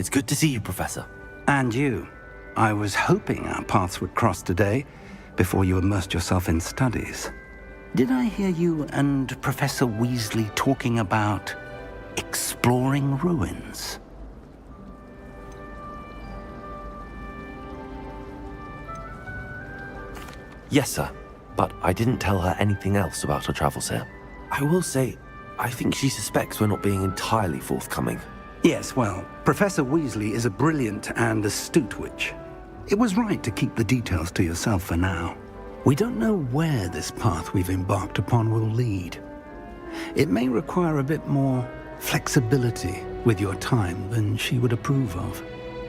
It's good to see you, Professor. And you. I was hoping our paths would cross today, before you immersed yourself in studies. Did I hear you and Professor Weasley talking about exploring ruins? Yes, sir. But I didn't tell her anything else about her travels here. I will say, I think she suspects we're not being entirely forthcoming. Yes, well, Professor Weasley is a brilliant and astute witch. It was right to keep the details to yourself for now. We don't know where this path we've embarked upon will lead. It may require a bit more flexibility with your time than she would approve of.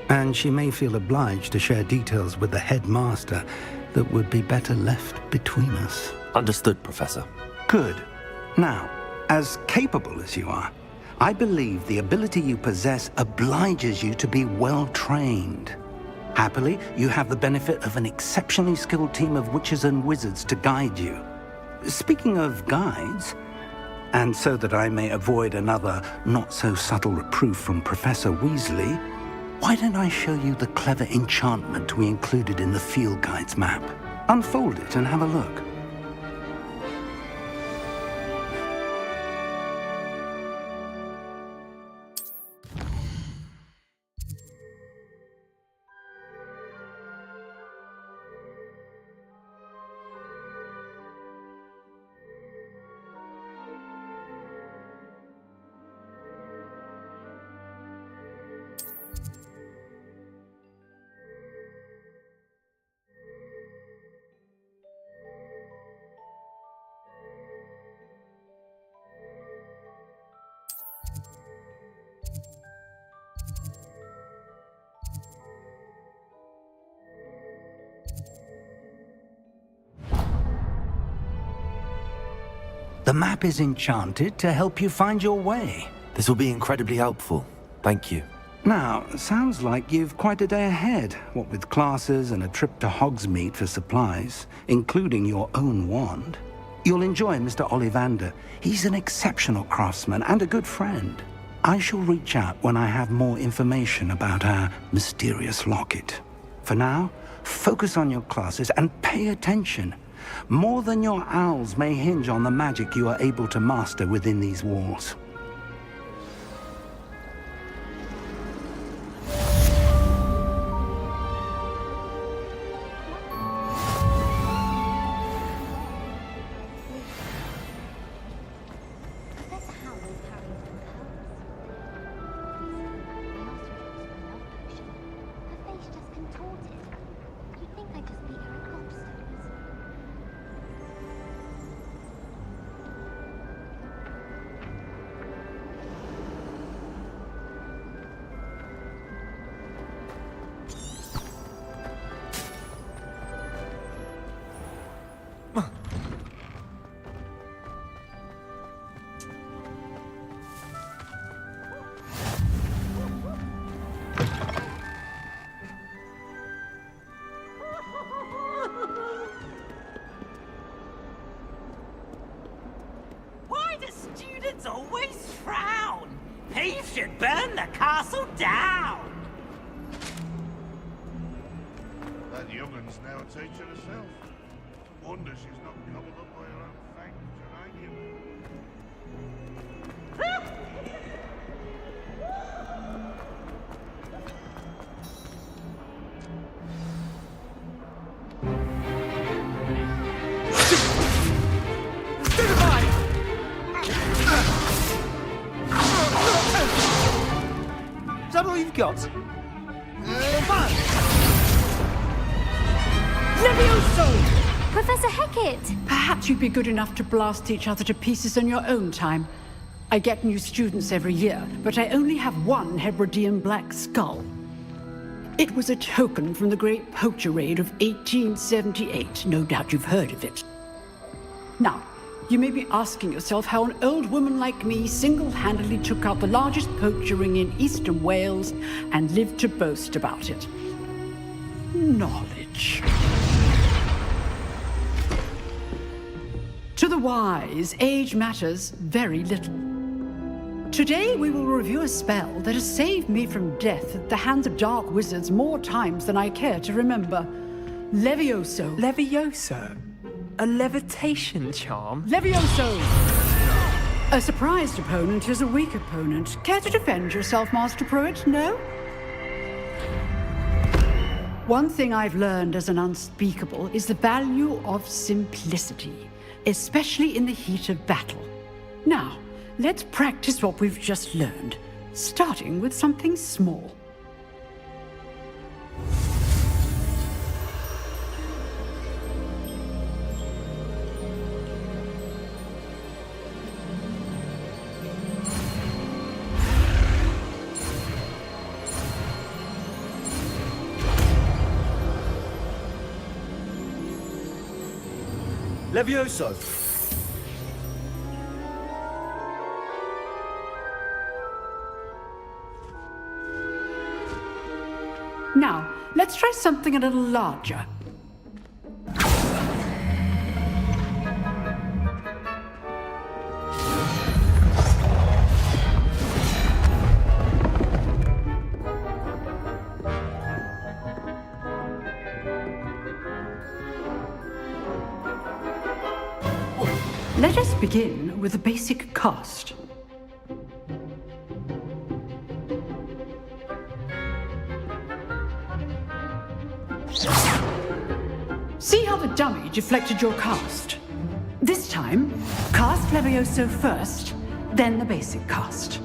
And she may feel obliged to share details with the headmaster that would be better left between us. Understood, Professor. Good. Now, as capable as you are, I believe the ability you possess obliges you to be well-trained. Happily, you have the benefit of an exceptionally skilled team of witches and wizards to guide you. Speaking of guides, and so that I may avoid another not-so-subtle reproof from Professor Weasley, why don't I show you the clever enchantment we included in the field guide's map? Unfold it and have a look. The map is enchanted to help you find your way. This will be incredibly helpful. Thank you. Now, sounds like you've quite a day ahead, what with classes and a trip to Hogsmeade for supplies, including your own wand. You'll enjoy Mr. Ollivander. He's an exceptional craftsman and a good friend. I shall reach out when I have more information about our mysterious locket. For now, focus on your classes and pay attention. More than your owls may hinge on the magic you are able to master within these walls. Always frown. He should burn the castle down. That youngun's now a teacher herself. Wonder she's not gobbled up by her own fanged geranium. Is that all you've got? Levioso! Professor Hecat! Perhaps you'd be good enough to blast each other to pieces in your own time. I get new students every year, but I only have one Hebridean black skull. It was a token from the Great Poacher Raid of 1878. No doubt you've heard of it. Now, you may be asking yourself how an old woman like me single-handedly took out the largest poacher ring in eastern Wales and lived to boast about it. Knowledge. To the wise, age matters very little. Today we will review a spell that has saved me from death at the hands of dark wizards more times than I care to remember. Levioso. Levioso? A levitation charm? Levioso! A surprised opponent is a weak opponent. Care to defend yourself, Master Pruitt? No? One thing I've learned as an unspeakable is the value of simplicity, especially in the heat of battle. Now, let's practice what we've just learned, starting with something small. Levioso! Now, let's try something a little larger. Let us begin with a basic cast. See how the dummy deflected your cast? This time, cast Levioso first, then the basic cast.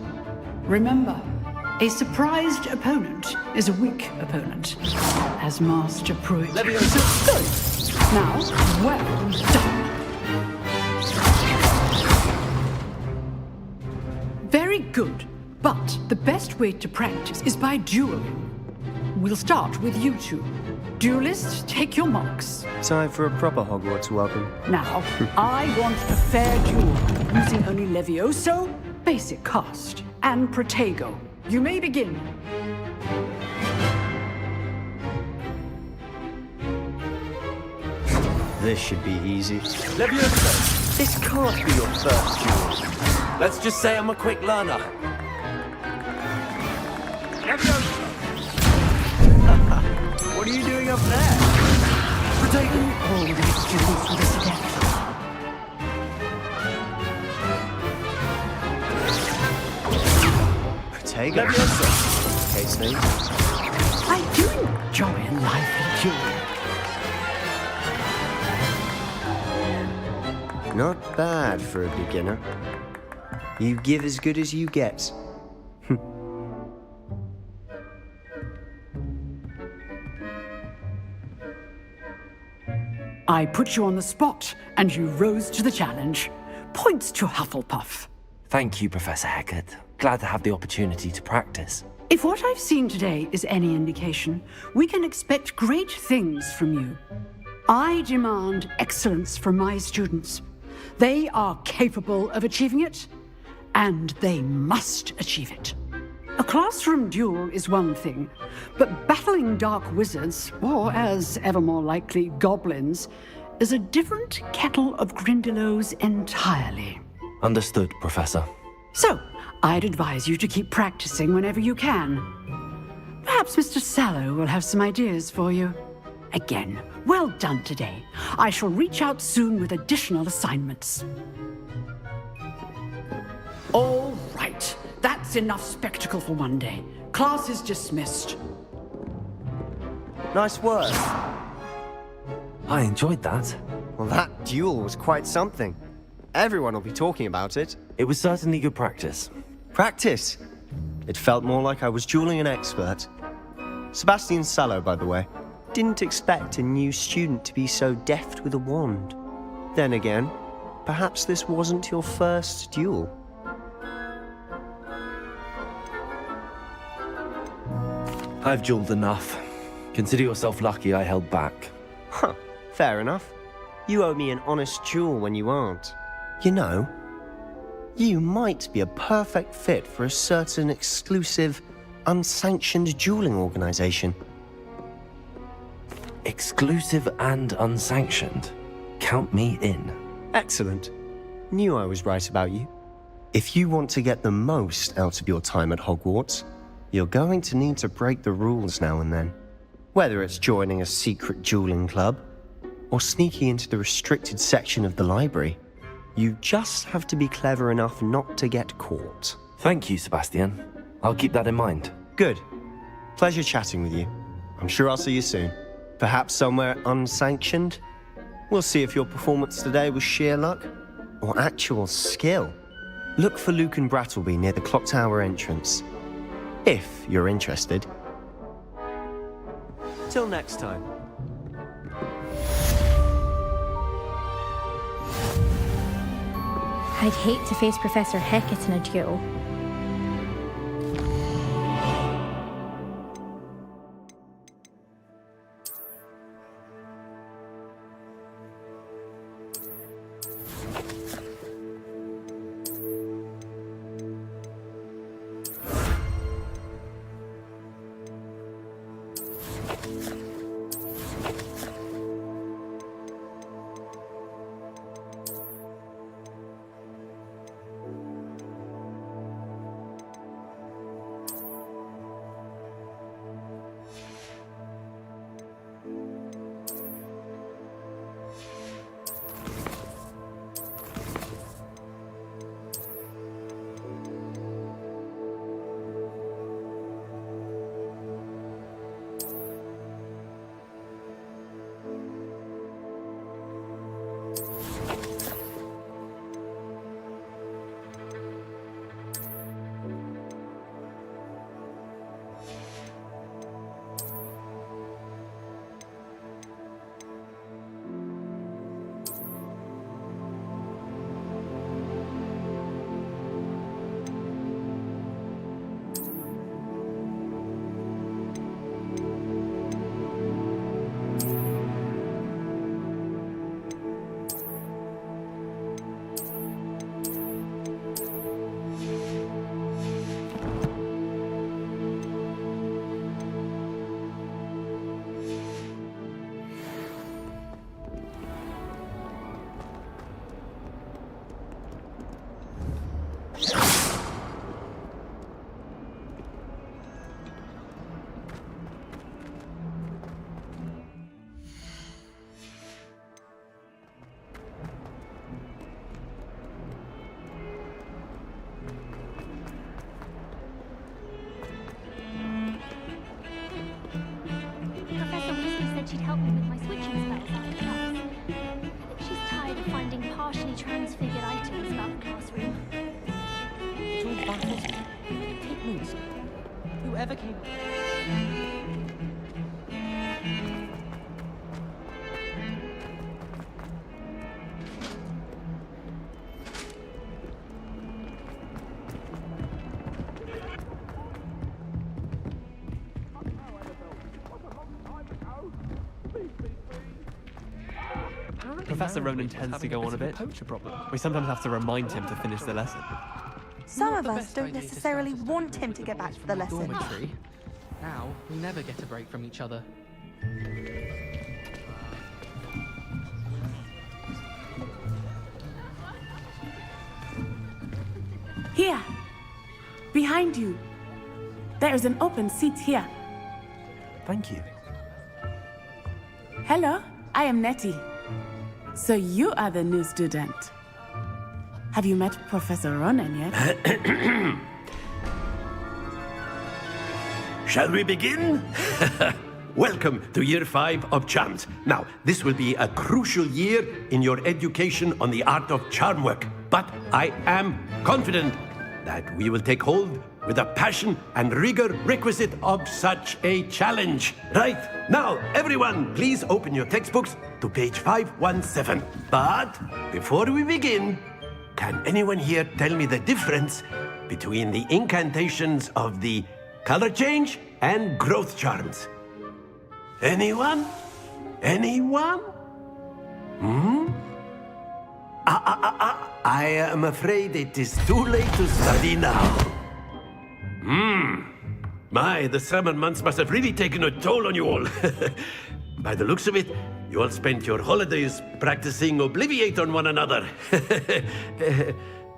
Remember, a surprised opponent is a weak opponent, as Master Pruitt. Levioso! Good. Now, well done. Very good, but the best way to practice is by dueling. We'll start with you two. Duelists, take your marks. Time for a proper Hogwarts welcome. Now, I want a fair duel, using only Levioso, basic cast, and Protego. You may begin. This should be easy. Levioso! This can't be your first duel. Let's just say I'm a quick learner. Levioso! What are you doing up there? Protego all these duels with us together. Protego? Levioso! Case name? I do enjoy a lively duel. Not bad for a beginner. You give as good as you get. I put you on the spot, and you rose to the challenge. Points to Hufflepuff. Thank you, Professor Hecat. Glad to have the opportunity to practice. If what I've seen today is any indication, we can expect great things from you. I demand excellence from my students. They are capable of achieving it, and they must achieve it. A classroom duel is one thing, but battling dark wizards, or as ever more likely, goblins, is a different kettle of Grindylows entirely. Understood, Professor. So, I'd advise you to keep practicing whenever you can. Perhaps Mr. Sallow will have some ideas for you. Again, well done today. I shall reach out soon with additional assignments. All right. That's enough spectacle for one day. Class is dismissed. Nice work. I enjoyed that. Well, that duel was quite something. Everyone will be talking about it. It was certainly good practice. Practice. It felt more like I was dueling an expert. Sebastian Sallow, by the way. Didn't expect a new student to be so deft with a wand. Then again, perhaps this wasn't your first duel. I've dueled enough. Consider yourself lucky I held back. Huh, fair enough. You owe me an honest duel when you aren't. You know, you might be a perfect fit for a certain exclusive, unsanctioned dueling organization. Exclusive and unsanctioned. Count me in. Excellent. Knew I was right about you. If you want to get the most out of your time at Hogwarts, you're going to need to break the rules now and then. Whether it's joining a secret dueling club, or sneaking into the restricted section of the library, you just have to be clever enough not to get caught. Thank you, Sebastian. I'll keep that in mind. Good. Pleasure chatting with you. I'm sure I'll see you soon. Perhaps somewhere unsanctioned? We'll see if your performance today was sheer luck or actual skill. Look for Luke and Brattleby near the clock tower entrance, if you're interested. Till next time. I'd hate to face Professor Hecat in a duel. She'd help me with my switching spells after class. I think she's tired of finding partially transfigured items about the classroom. It's all baffles me. Take notes. Whoever came up. Professor Ronan tends to go on a bit. We sometimes have to remind him to finish the lesson. Some of us don't necessarily want him to get back to the lesson. Dormitory. Now, we never get a break from each other. Here! Behind you! There is an open seat here. Thank you. Hello, I am Nettie. So you are the new student. Have you met Professor Ronan yet? Shall we begin? Welcome to Year 5 of Charms. Now, this will be a crucial year in your education on the art of charm work. But I am confident that we will take hold with the passion and rigor requisite of such a challenge. Right, now, everyone, please open your textbooks to page 517. But before we begin, can anyone here tell me the difference between the incantations of the color change and growth charms? Anyone? Anyone? I am afraid it is too late to study now. My, the summer months must have really taken a toll on you all. By the looks of it, you all spent your holidays practicing Obliviate on one another.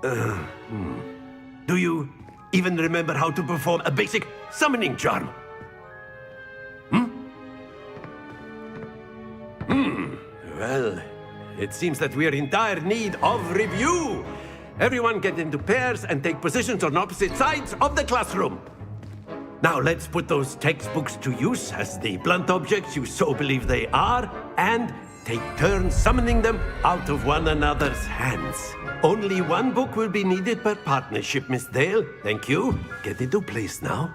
Do you even remember how to perform a basic summoning charm? Well, it seems that we are in dire need of review. Everyone get into pairs and take positions on opposite sides of the classroom. Now let's put those textbooks to use as the blunt objects you so believe they are, and take turns summoning them out of one another's hands. Only one book will be needed per partnership, Miss Dale. Thank you. Get into place now.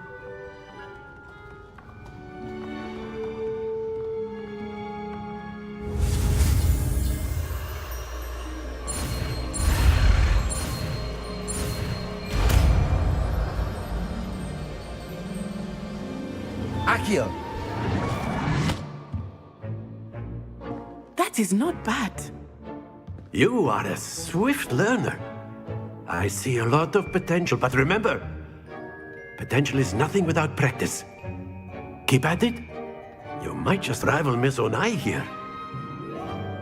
Akio! That is not bad. You are a swift learner. I see a lot of potential, but remember, potential is nothing without practice. Keep at it. You might just rival Miss Onai here.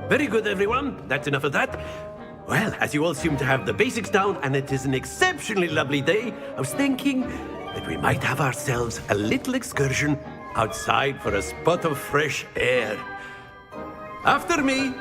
Very good, everyone. That's enough of that. Well, as you all seem to have the basics down, and it is an exceptionally lovely day, I was thinking that we might have ourselves a little excursion outside for a spot of fresh air. After me.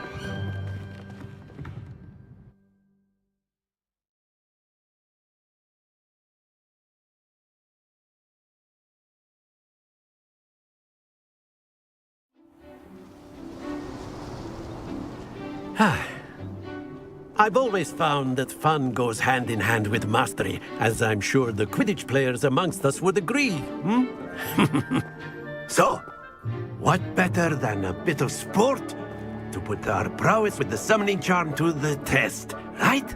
I've always found that fun goes hand in hand with mastery, as I'm sure the Quidditch players amongst us would agree, So, what better than a bit of sport to put our prowess with the summoning charm to the test, right?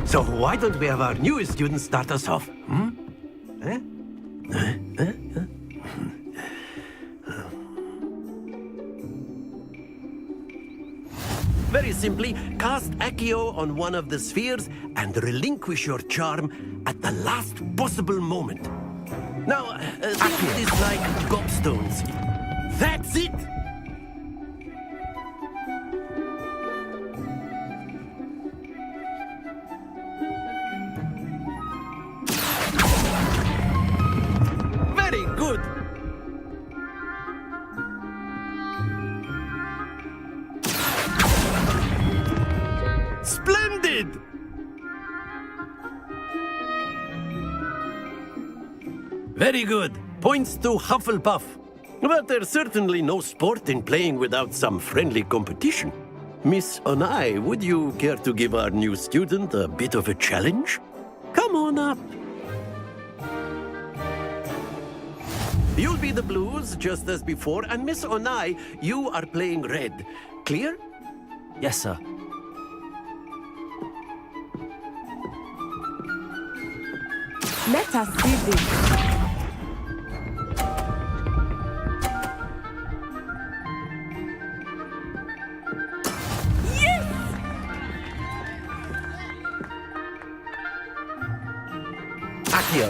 So why don't we have our newest student start us off? Very simply, cast Accio on one of the spheres and relinquish your charm at the last possible moment. Now, think of this like gobstones. That's it! Very good! Splendid! Very good. Points to Hufflepuff. But there's certainly no sport in playing without some friendly competition. Miss Onai, would you care to give our new student a bit of a challenge? Come on up. You'll be the blues, just as before, and Miss Onai, you are playing red. Clear? Yes, sir. Let us see this. Akio!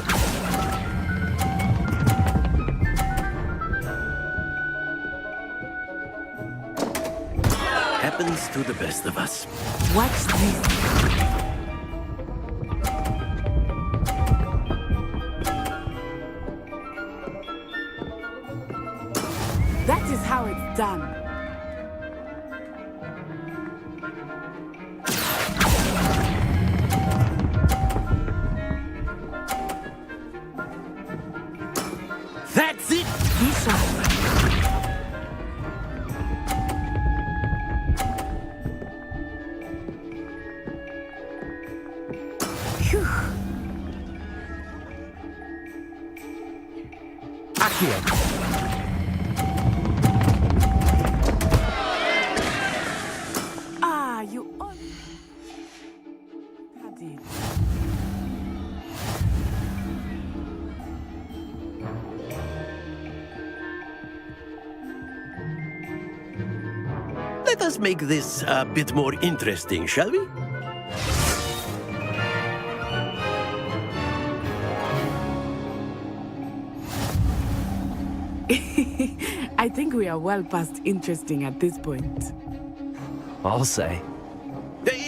Happens to the best of us. Watch this. That is how it's done. That's it! Be sharp. Phew. Akio! Ah, you all had it. Let us make this a bit more interesting, shall we? I think we are well past interesting at this point. I'll say.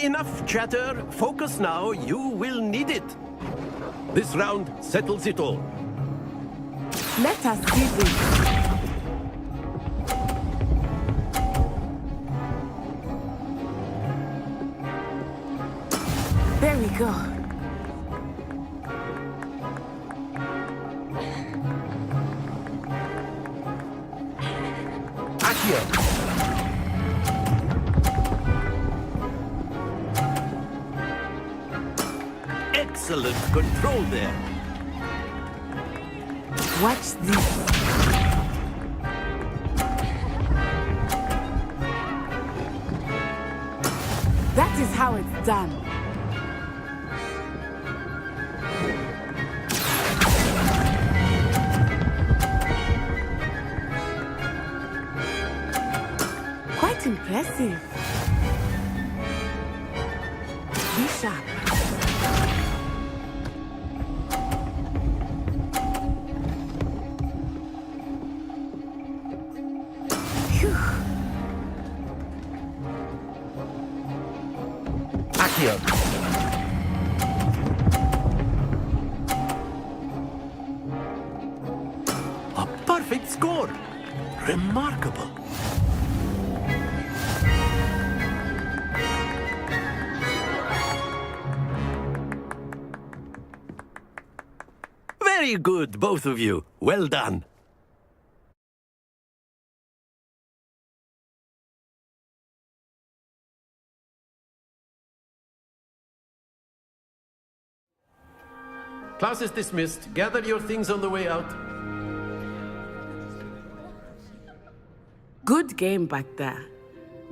Enough chatter. Focus now. You will need it. This round settles it all. Let us see this. There we go. Accio. Excellent control there. Watch this. That is how it's done. Quite impressive. Be sharp. Accio. A perfect score. Remarkable. Very good, both of you. Well done. Class is dismissed. Gather your things on the way out. Good game back there.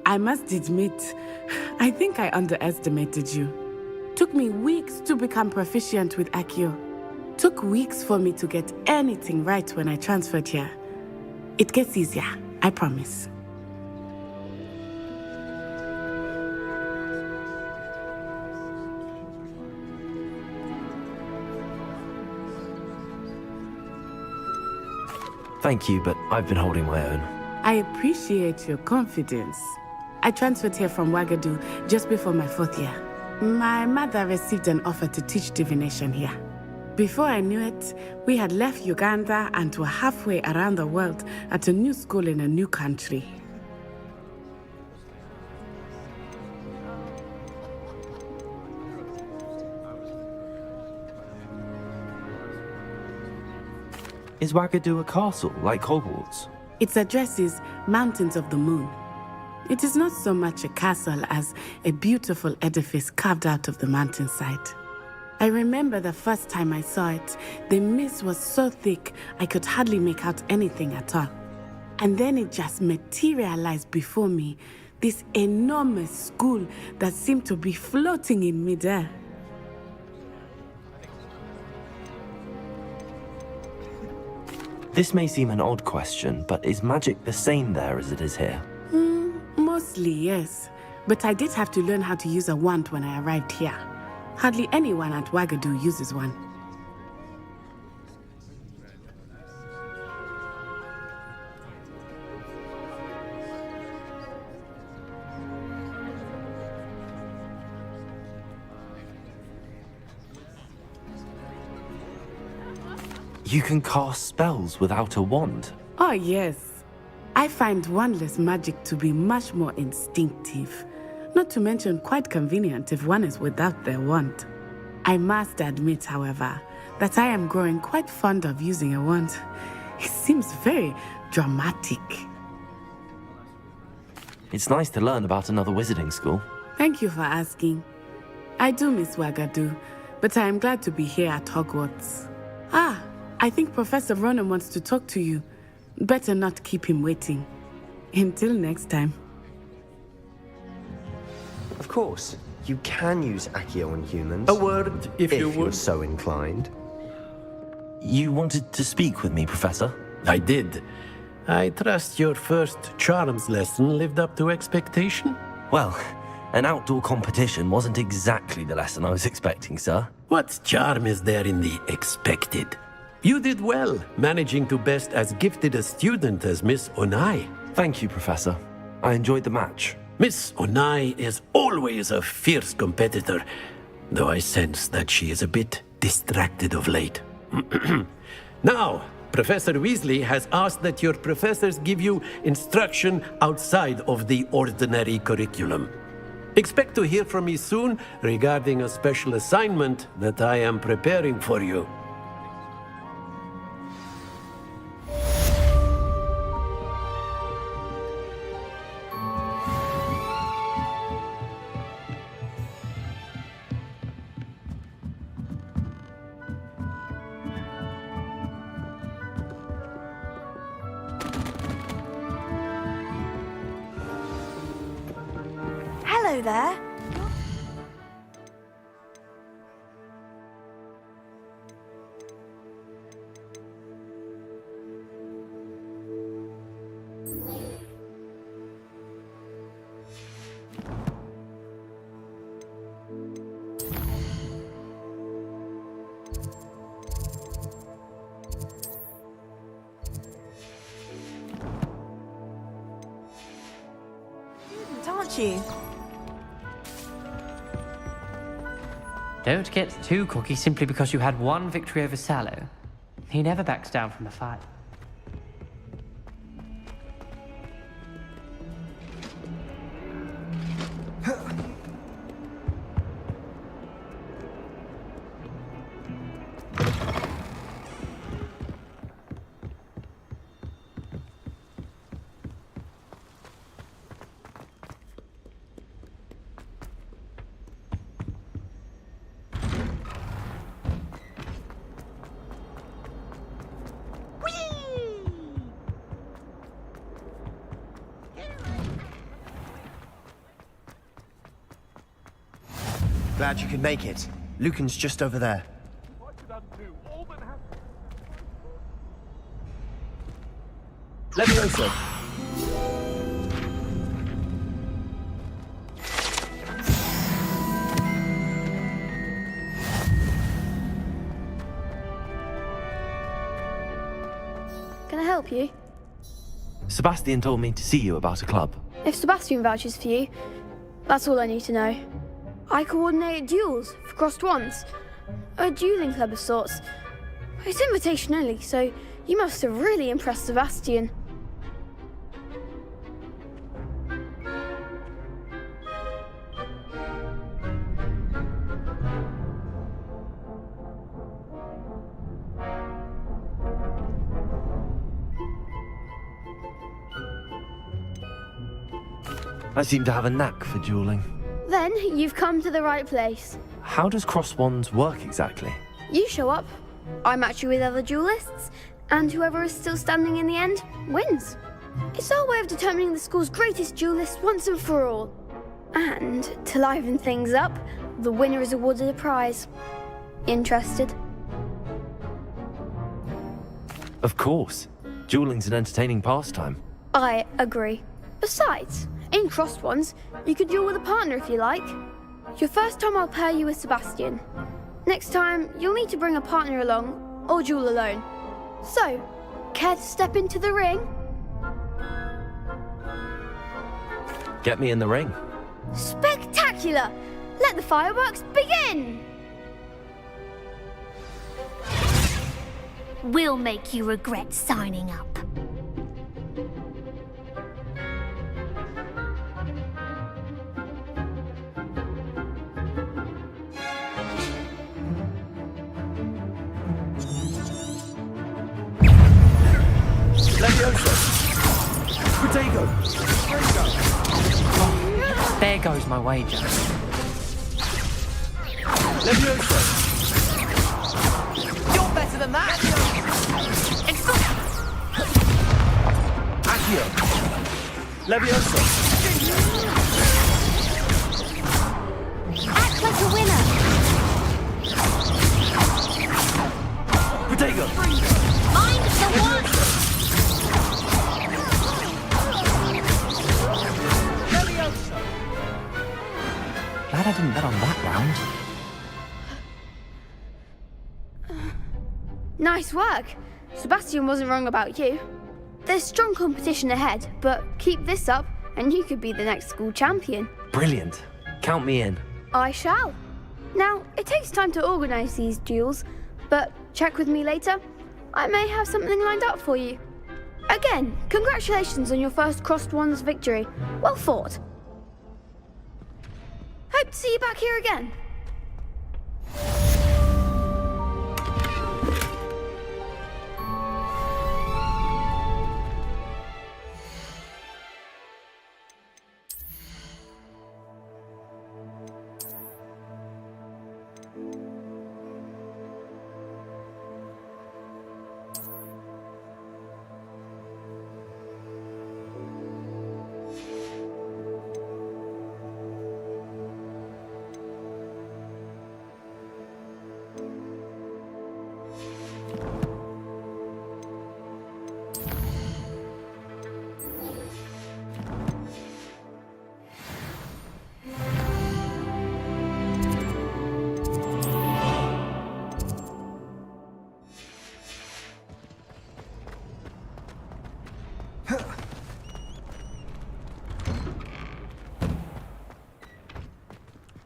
I must admit, I think I underestimated you. Took me weeks to become proficient with Accio. Took weeks for me to get anything right when I transferred here. It gets easier, I promise. Thank you, but I've been holding my own. I appreciate your confidence. I transferred here from Wagadu just before my 4th year. My mother received an offer to teach divination here. Before I knew it, we had left Uganda and were halfway around the world at a new school in a new country. Is Wagadu a castle, like Hogwarts? Its address is Mountains of the Moon. It is not so much a castle as a beautiful edifice carved out of the mountainside. I remember the first time I saw it, the mist was so thick I could hardly make out anything at all. And then it just materialized before me, this enormous school that seemed to be floating in midair. This may seem an odd question, but is magic the same there as it is here? Mostly, yes. But I did have to learn how to use a wand when I arrived here. Hardly anyone at Wagadu uses one. You can cast spells without a wand? Oh, yes. I find wandless magic to be much more instinctive. Not to mention quite convenient if one is without their wand. I must admit, however, that I am growing quite fond of using a wand. It seems very dramatic. It's nice to learn about another wizarding school. Thank you for asking. I do miss Wagadu, but I am glad to be here at Hogwarts. Ah, I think Professor Ronan wants to talk to you. Better not keep him waiting. Until next time. Of course, you can use Accio on humans. A word, if you you're would. so inclined. You wanted to speak with me, Professor? I did. I trust your first charms lesson lived up to expectation? Well, an outdoor competition wasn't exactly the lesson I was expecting, sir. What charm is there in the expected? You did well, managing to best as gifted a student as Miss Onai. Thank you, Professor. I enjoyed the match. Miss Onai is always a fierce competitor, though I sense that she is a bit distracted of late. Now, Professor Weasley has asked that your professors give you instruction outside of the ordinary curriculum. Expect to hear from me soon regarding a special assignment that I am preparing for you. Hello there. Aren't you? Don't get too cocky simply because you had one victory over Sallow. He never backs down from a fight. Glad you could make it. Lucan's just over there. Levioso! Can I help you? Sebastian told me to see you about a club. If Sebastian vouches for you, that's all I need to know. I coordinate duels for crossed wands. A dueling club of sorts. It's invitation only, so you must have really impressed Sebastian. I seem to have a knack for dueling. Then you've come to the right place. How does cross wands work exactly? You show up, I match you with other duelists, and whoever is still standing in the end wins. It's our way of determining the school's greatest duelist once and for all. And to liven things up, the winner is awarded a prize. Interested? Of course. Dueling's an entertaining pastime. I agree. Besides, in crossed ones, you could duel with a partner if you like. Your first time I'll pair you with Sebastian. Next time, you'll need to bring a partner along, or duel alone. So, care to step into the ring? Get me in the ring. Spectacular! Let the fireworks begin! We'll make you regret signing up. Potato! There goes my wager. Levioso! You're better than that! Accio! Levioso! Act like a winner! Potato! Mind the one! Glad I didn't bet on that round. Nice work. Sebastian wasn't wrong about you. There's strong competition ahead, but keep this up and you could be the next school champion. Brilliant. Count me in. I shall. Now, it takes time to organise these duels, but check with me later. I may have something lined up for you. Again, congratulations on your first Crossed Wands victory. Well fought. Hope to see you back here again.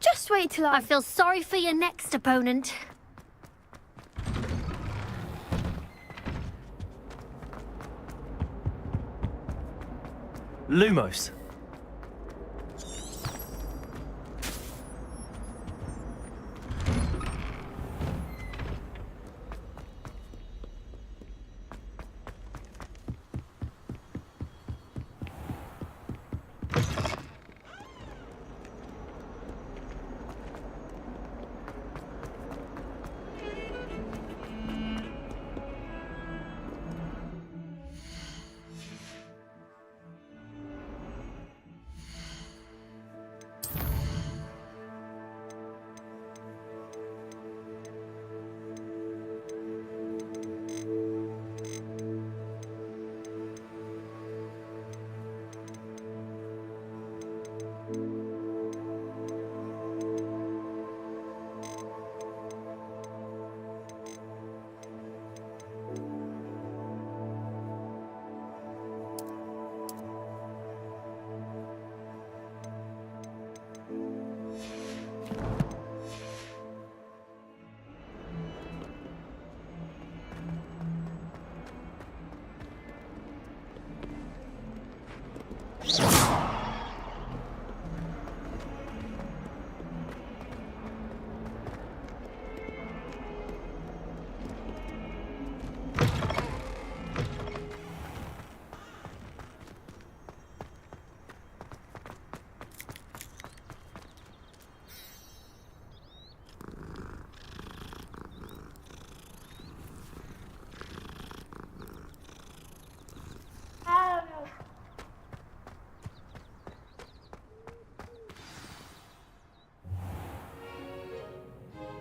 Just wait till I feel sorry for your next opponent. Lumos.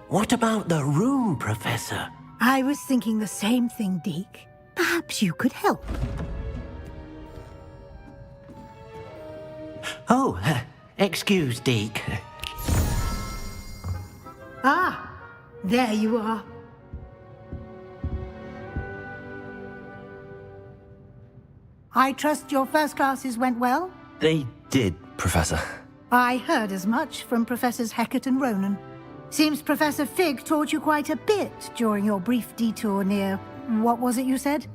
What about the room, Professor? I was thinking the same thing, Deke. Perhaps you could help. Oh, excuse, Deke. Ah, there you are. I trust your first classes went well? They did, Professor. I heard as much from Professors Hecat and Ronan. Seems Professor Fig taught you quite a bit during your brief detour near... what was it you said?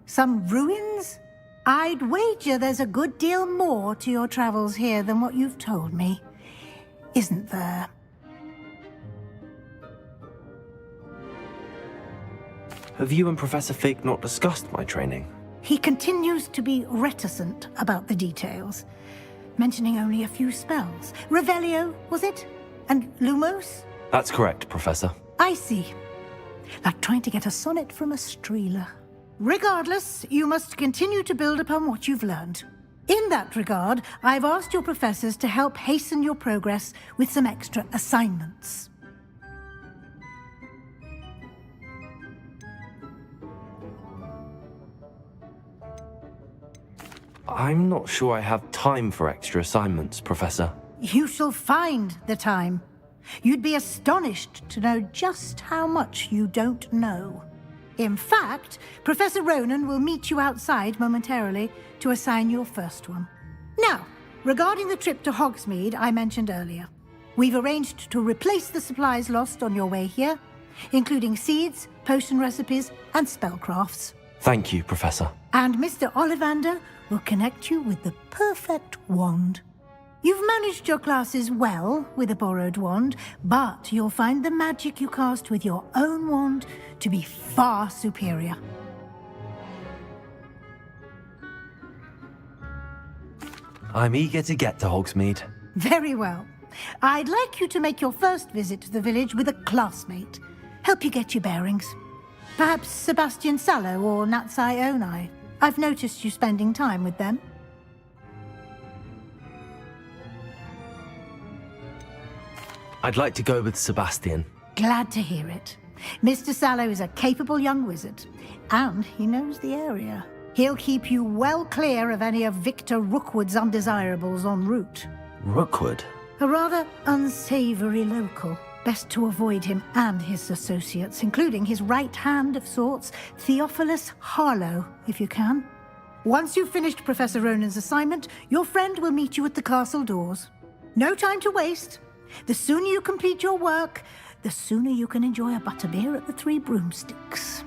Some ruins? I'd wager there's a good deal more to your travels here than what you've told me. Isn't there? Have you and Professor Fig not discussed my training? He continues to be reticent about the details, mentioning only a few spells. Revelio, was it? And Lumos? That's correct, Professor. I see. Like trying to get a sonnet from a streeler. Regardless, you must continue to build upon what you've learned. In that regard, I've asked your professors to help hasten your progress with some extra assignments. I'm not sure I have time for extra assignments, Professor. You shall find the time. You'd be astonished to know just how much you don't know. In fact, Professor Ronan will meet you outside momentarily to assign your first one. Now, regarding the trip to Hogsmeade I mentioned earlier, we've arranged to replace the supplies lost on your way here, including seeds, potion recipes, and spellcrafts. Thank you, Professor. And Mr. Ollivander will connect you with the perfect wand. You've managed your classes well with a borrowed wand, but you'll find the magic you cast with your own wand to be far superior. I'm eager to get to Hogsmeade. Very well. I'd like you to make your first visit to the village with a classmate. Help you get your bearings. Perhaps Sebastian Sallow or Natsai Onai. I've noticed you spending time with them. I'd like to go with Sebastian. Glad to hear it. Mr. Sallow is a capable young wizard, and he knows the area. He'll keep you well clear of any of Victor Rookwood's undesirables en route. Rookwood? A rather unsavory local. Best to avoid him and his associates, including his right hand of sorts, Theophilus Harlow, if you can. Once you've finished Professor Ronan's assignment, your friend will meet you at the castle doors. No time to waste. The sooner you complete your work, the sooner you can enjoy a butterbeer at the Three Broomsticks.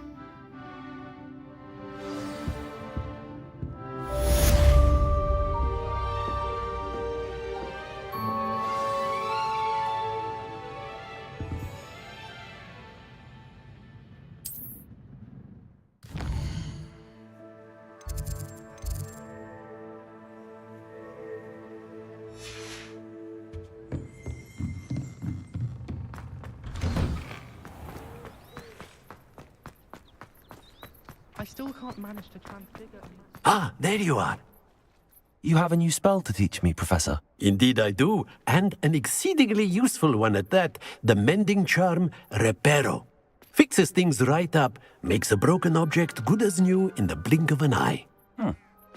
I still can't manage to transfigure. Ah, there you are. You have a new spell to teach me, Professor. Indeed I do, and an exceedingly useful one at that, the mending charm Reparo. Fixes things right up, makes a broken object good as new in the blink of an eye.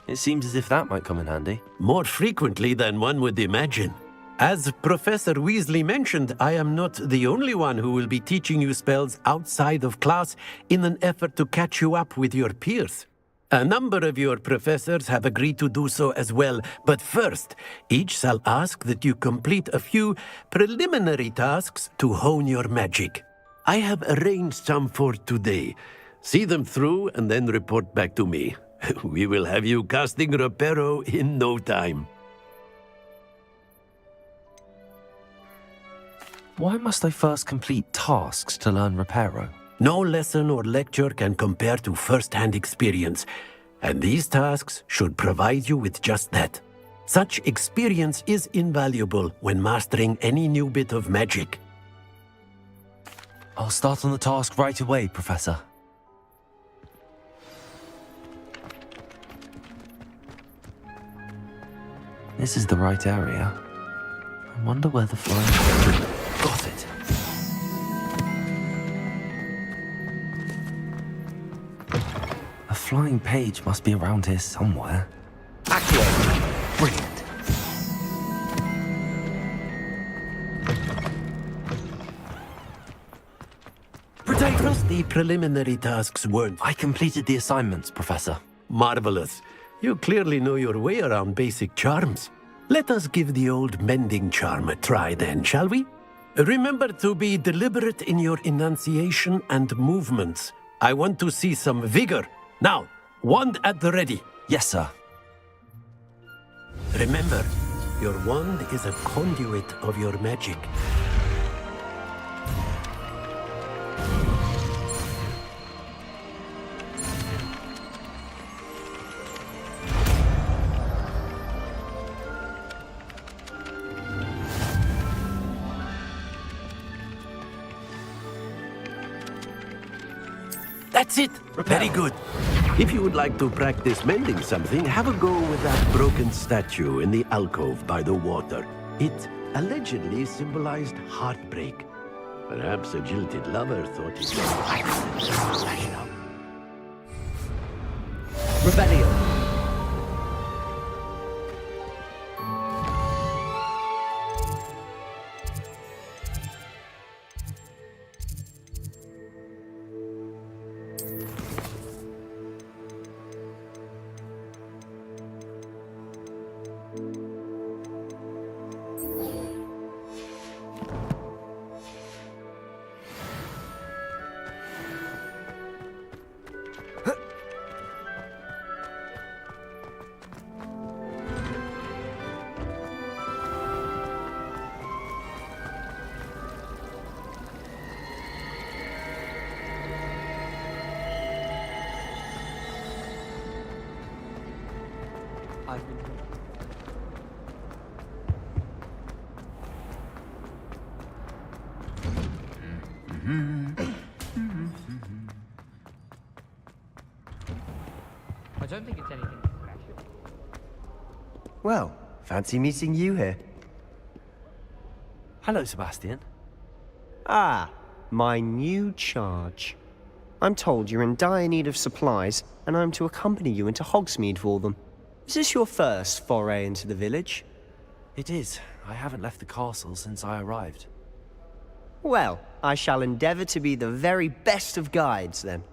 It seems as if that might come in handy. More frequently than one would imagine. As Professor Weasley mentioned, I am not the only one who will be teaching you spells outside of class in an effort to catch you up with your peers. A number of your professors have agreed to do so as well, but first, each shall ask that you complete a few preliminary tasks to hone your magic. I have arranged some for today. See them through and then report back to me. We will have you casting Reparo in no time. Why must I first complete tasks to learn Reparo? No lesson or lecture can compare to first-hand experience, and these tasks should provide you with just that. Such experience is invaluable when mastering any new bit of magic. I'll start on the task right away, Professor. This is the right area. I wonder where the flying... Got it. A flying page must be around here somewhere. Accio! Brilliant. I trust the preliminary tasks weren't... I completed the assignments, Professor. Marvelous. You clearly know your way around basic charms. Let us give the old mending charm a try then, shall we? Remember to be deliberate in your enunciation and movements. I want to see some vigor. Now, wand at the ready. Yes, sir. Remember, your wand is a conduit of your magic. That's it. Very good. If you would like to practice mending something, have a go with that broken statue in the alcove by the water. It allegedly symbolized heartbreak. Perhaps a jilted lover thought it was smash it up. Rebellion. I've been. I don't think it's anything special. Well, fancy meeting you here. Hello, Sebastian. Ah, my new charge. I'm told you're in dire need of supplies, and I'm to accompany you into Hogsmeade for them. Is this your first foray into the village? It is. I haven't left the castle since I arrived. Well, I shall endeavour to be the very best of guides, then.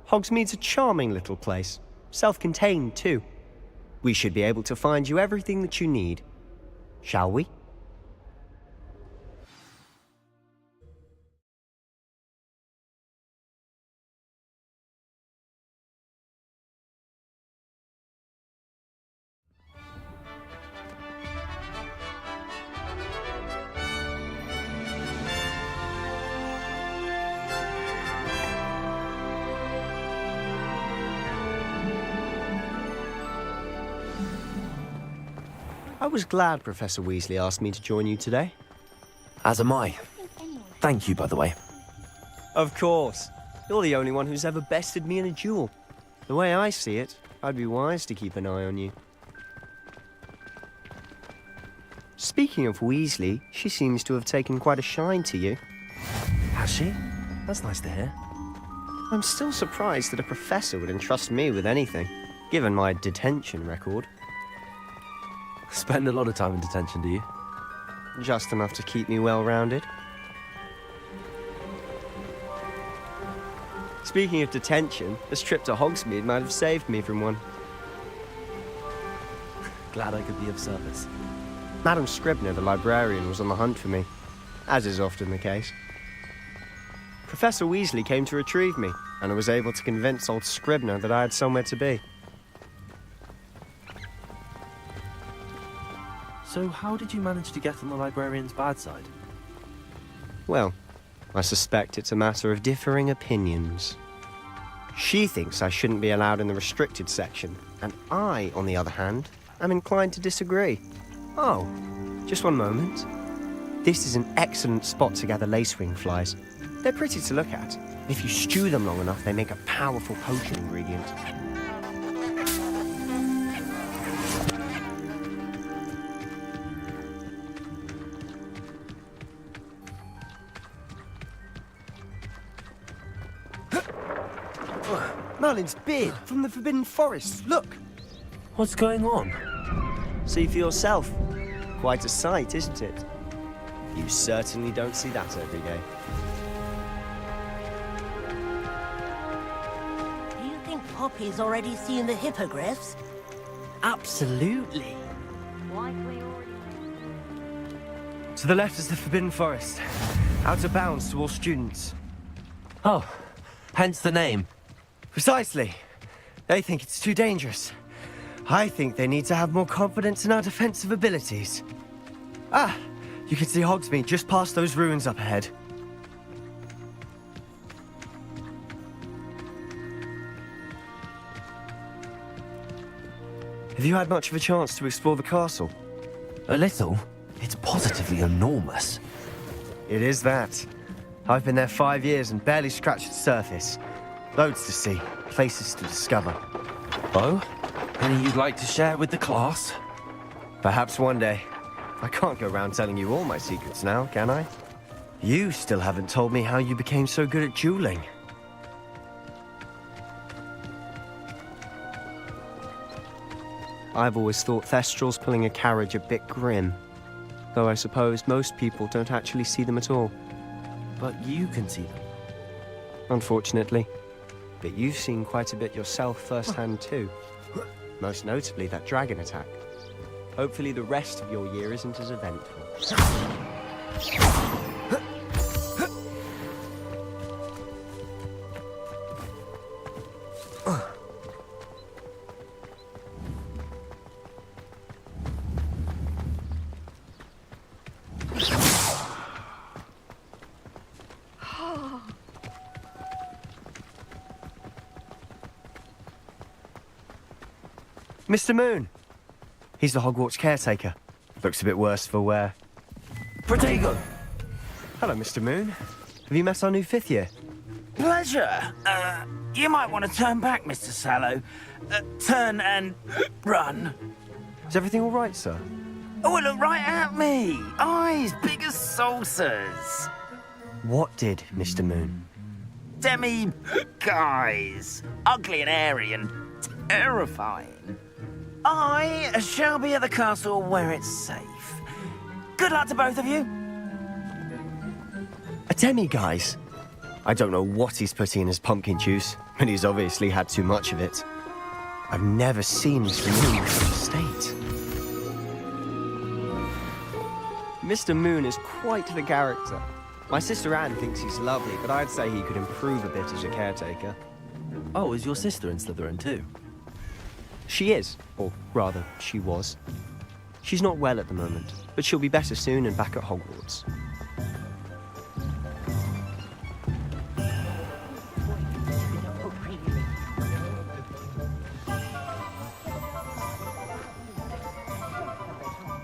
Hogsmeade's a charming little place. Self-contained, too. We should be able to find you everything that you need. Shall we? I was glad Professor Weasley asked me to join you today. As am I. Thank you, by the way. Of course. You're the only one who's ever bested me in a duel. The way I see it, I'd be wise to keep an eye on you. Speaking of Weasley, she seems to have taken quite a shine to you. Has she? That's nice to hear. I'm still surprised that a professor would entrust me with anything, given my detention record. Spend a lot of time in detention, do you? Just enough to keep me well-rounded. Speaking of detention, this trip to Hogsmeade might have saved me from one. Glad I could be of service. Madam Scribner, the librarian, was on the hunt for me, as is often the case. Professor Weasley came to retrieve me, and I was able to convince old Scribner that I had somewhere to be. So how did you manage to get on the librarian's bad side? Well, I suspect it's a matter of differing opinions. She thinks I shouldn't be allowed in the restricted section, and I, on the other hand, am inclined to disagree. Oh, just one moment. This is an excellent spot to gather lacewing flies. They're pretty to look at. If you stew them long enough, they make a powerful potion ingredient. Merlin's beard from the Forbidden Forest. Look! What's going on? See for yourself. Quite a sight, isn't it? You certainly don't see that every day. Do you think Poppy's already seen the hippogriffs? Absolutely. Likely already. To the left is the Forbidden Forest. Out of bounds to all students. Oh, hence the name. Precisely. They think it's too dangerous. I think they need to have more confidence in our defensive abilities. Ah, you can see Hogsmeade just past those ruins up ahead. Have you had much of a chance to explore the castle? A little. It's positively enormous. It is that. I've been there 5 years and barely scratched the surface. Loads to see, places to discover. Oh? Any you'd like to share with the class? Perhaps one day. I can't go around telling you all my secrets now, can I? You still haven't told me how you became so good at dueling. I've always thought Thestrals pulling a carriage a bit grim. Though I suppose most people don't actually see them at all. But you can see them. Unfortunately. But you've seen quite a bit yourself firsthand too. Most notably that dragon attack. Hopefully the rest of your year isn't as eventful. Mr. Moon, He's the Hogwarts caretaker. Looks a bit worse for wear. Protego! Hello, Mr. Moon. Have you met our new 5th year? Pleasure. You might want to turn back, Mr. Sallow. Turn and run. Is everything all right, sir? Oh, look right at me. Eyes big as saucers. What did, Mr. Moon? Demi guys. Ugly and airy and terrifying. I shall be at the castle where it's safe. Good luck to both of you. A demi-guise? I don't know what he's putting in his pumpkin juice, but he's obviously had too much of it. I've never seen Mr. Moon in such a state. Mr. Moon is quite the character. My sister Anne thinks he's lovely, but I'd say he could improve a bit as a caretaker. Oh, is your sister in Slytherin too? She is, or rather, she was. She's not well at the moment, but she'll be better soon and back at Hogwarts.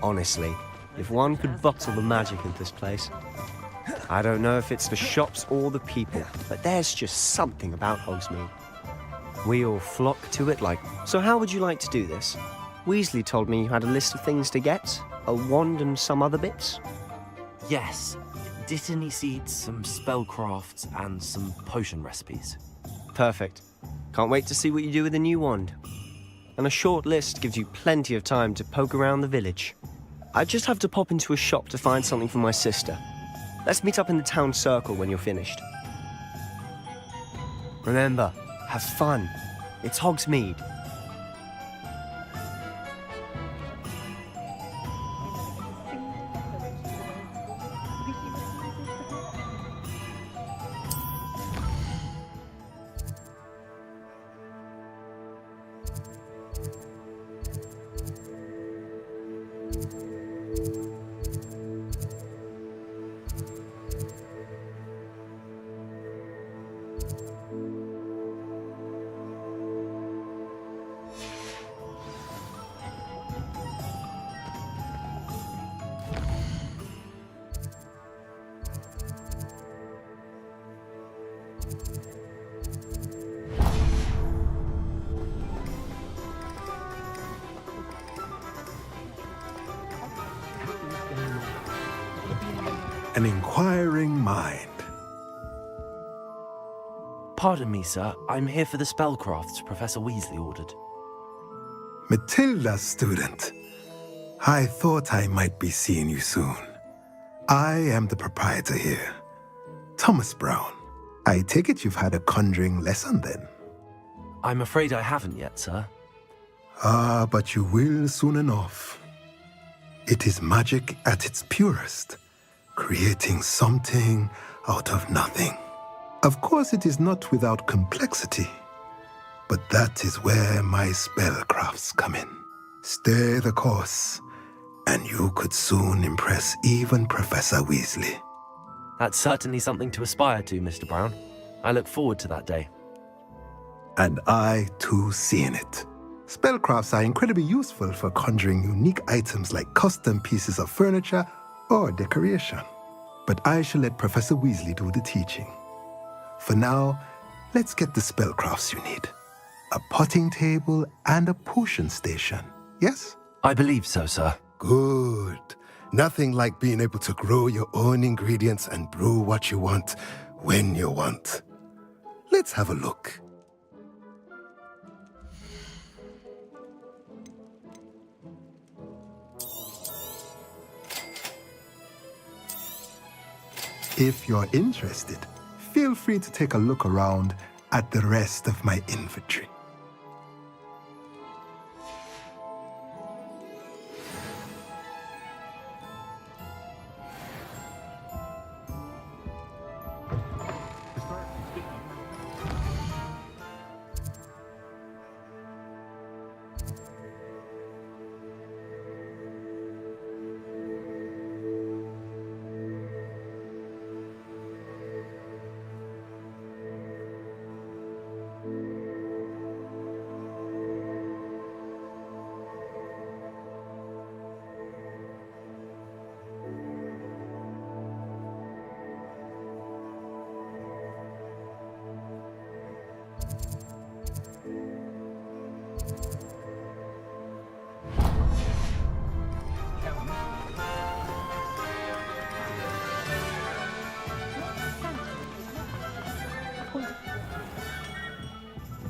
Honestly, if one could bottle the magic into this place. I don't know if it's the shops or the people, but there's just something about Hogsmeade. We all flock to it like... So how would you like to do this? Weasley told me you had a list of things to get, a wand and some other bits. Yes. Dittany seeds, some spellcrafts, and some potion recipes. Perfect. Can't wait to see what you do with the new wand. And a short list gives you plenty of time to poke around the village. I just have to pop into a shop to find something for my sister. Let's meet up in the town circle when you're finished. Remember, have fun. It's Hogsmeade. An inquiring mind. Pardon me, sir. I'm here for the spellcrafts Professor Weasley ordered. Matilda, student. I thought I might be seeing you soon. I am the proprietor here, Thomas Brown. I take it you've had a conjuring lesson then? I'm afraid I haven't yet, sir. Ah, but you will soon enough. It is magic at its purest, creating something out of nothing. Of course, it is not without complexity, but that is where my spellcrafts come in. Stay the course, and you could soon impress even Professor Weasley. That's certainly something to aspire to, Mr. Brown. I look forward to that day. And I, too, see in it. Spellcrafts are incredibly useful for conjuring unique items like custom pieces of furniture or decoration. But I shall let Professor Weasley do the teaching. For now, let's get the spellcrafts you need. A potting table and a potion station, yes? I believe so, sir. Good. Nothing like being able to grow your own ingredients and brew what you want when you want. Let's have a look. If you're interested, feel free to take a look around at the rest of my inventory.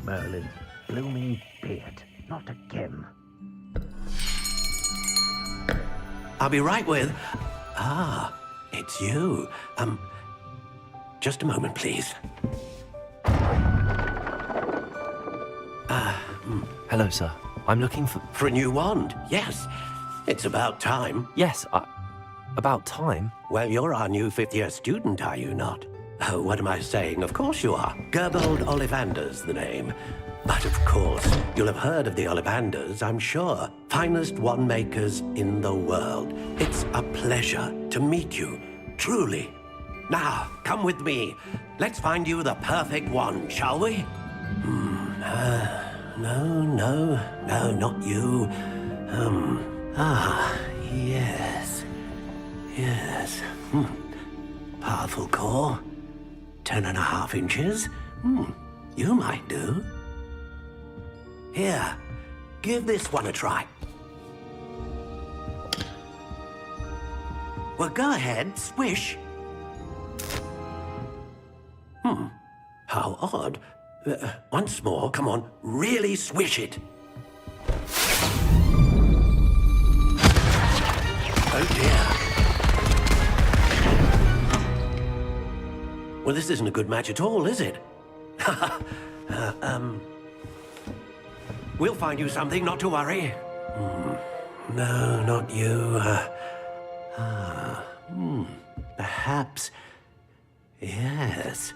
Merlin. Blooming beard. Not again. I'll be right with... Ah, it's you. Just a moment, please. Hello, sir. I'm looking for... For a new wand, yes. It's about time. Yes, about time? Well, you're our new fifth-year student, are you not? Oh, what am I saying? Of course you are. Gerbold Ollivander's the name. But of course, you'll have heard of the Ollivanders, I'm sure. Finest wand makers in the world. It's a pleasure to meet you, truly. Now, come with me. Let's find you the perfect wand, shall we? No, not you. Yes. Powerful core. 10.5 inches. You might do. Here, give this one a try. Well, go ahead, swish. How odd. Once more, come on, really swish it. Oh dear. Well, this isn't a good match at all, is it? We'll find you something, not to worry. No, not you. Perhaps... Yes.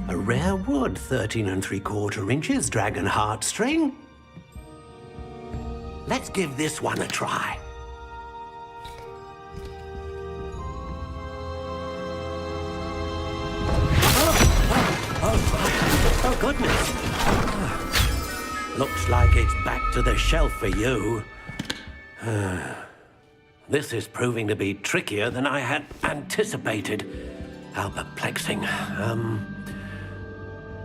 A rare wood, 13 3/4 inches, dragon heartstring. Let's give this one a try. Oh, goodness. Looks like it's back to the shelf for you. This is proving to be trickier than I had anticipated. How perplexing.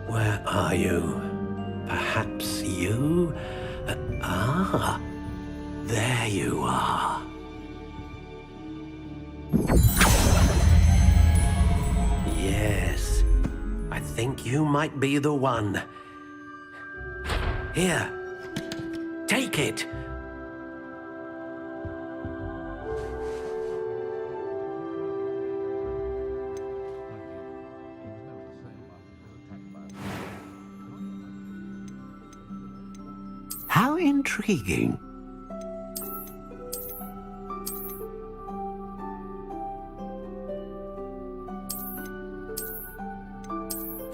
Where are you? Perhaps you? There you are. Yes, I think you might be the one. Here, take it. How intriguing.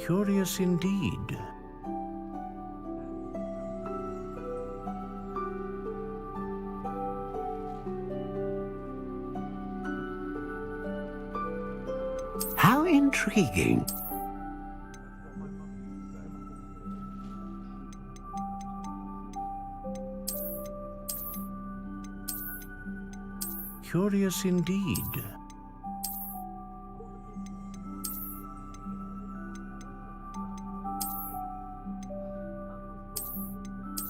Curious indeed. How intriguing. Curious indeed.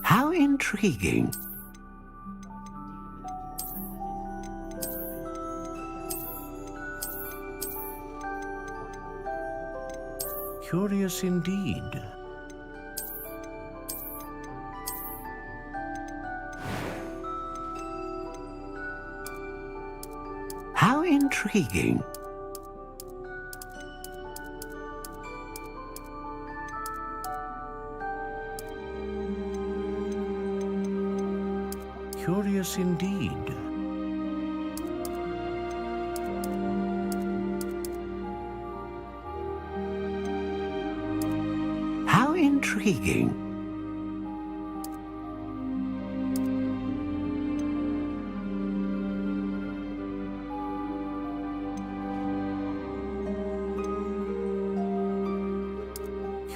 How intriguing. Curious indeed. How intriguing. Curious indeed. How intriguing.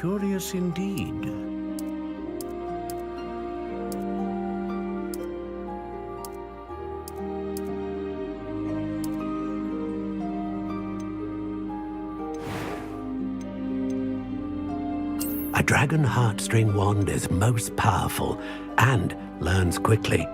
Curious indeed. A dragon heartstring wand is most powerful and learns quickly.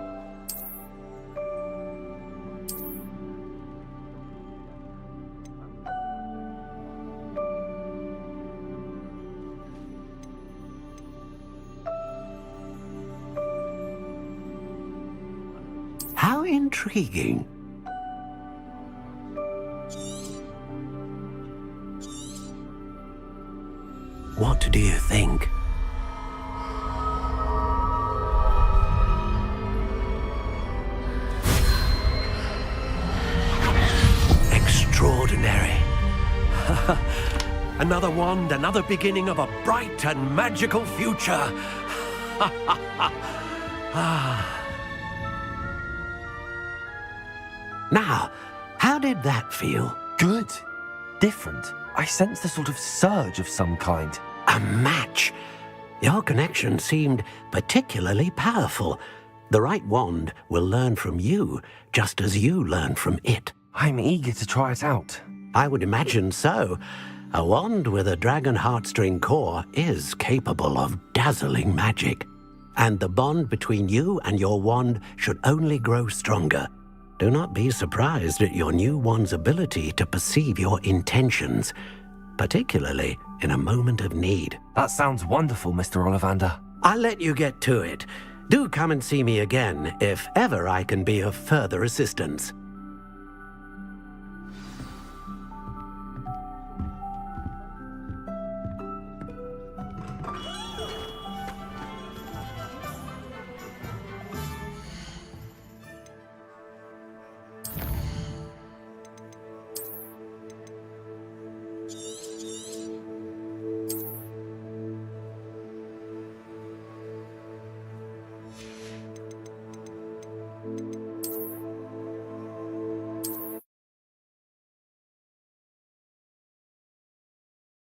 intriguing. What do you think? Extraordinary. Another wand, another beginning of a bright and magical future. Now, how did that feel? Good. Different. I sensed a sort of surge of some kind. A match. Your connection seemed particularly powerful. The right wand will learn from you, just as you learn from it. I'm eager to try it out. I would imagine so. A wand with a dragon heartstring core is capable of dazzling magic. And the bond between you and your wand should only grow stronger. Do not be surprised at your new wand's ability to perceive your intentions, particularly in a moment of need. That sounds wonderful, Mr. Ollivander. I'll let you get to it. Do come and see me again if ever I can be of further assistance.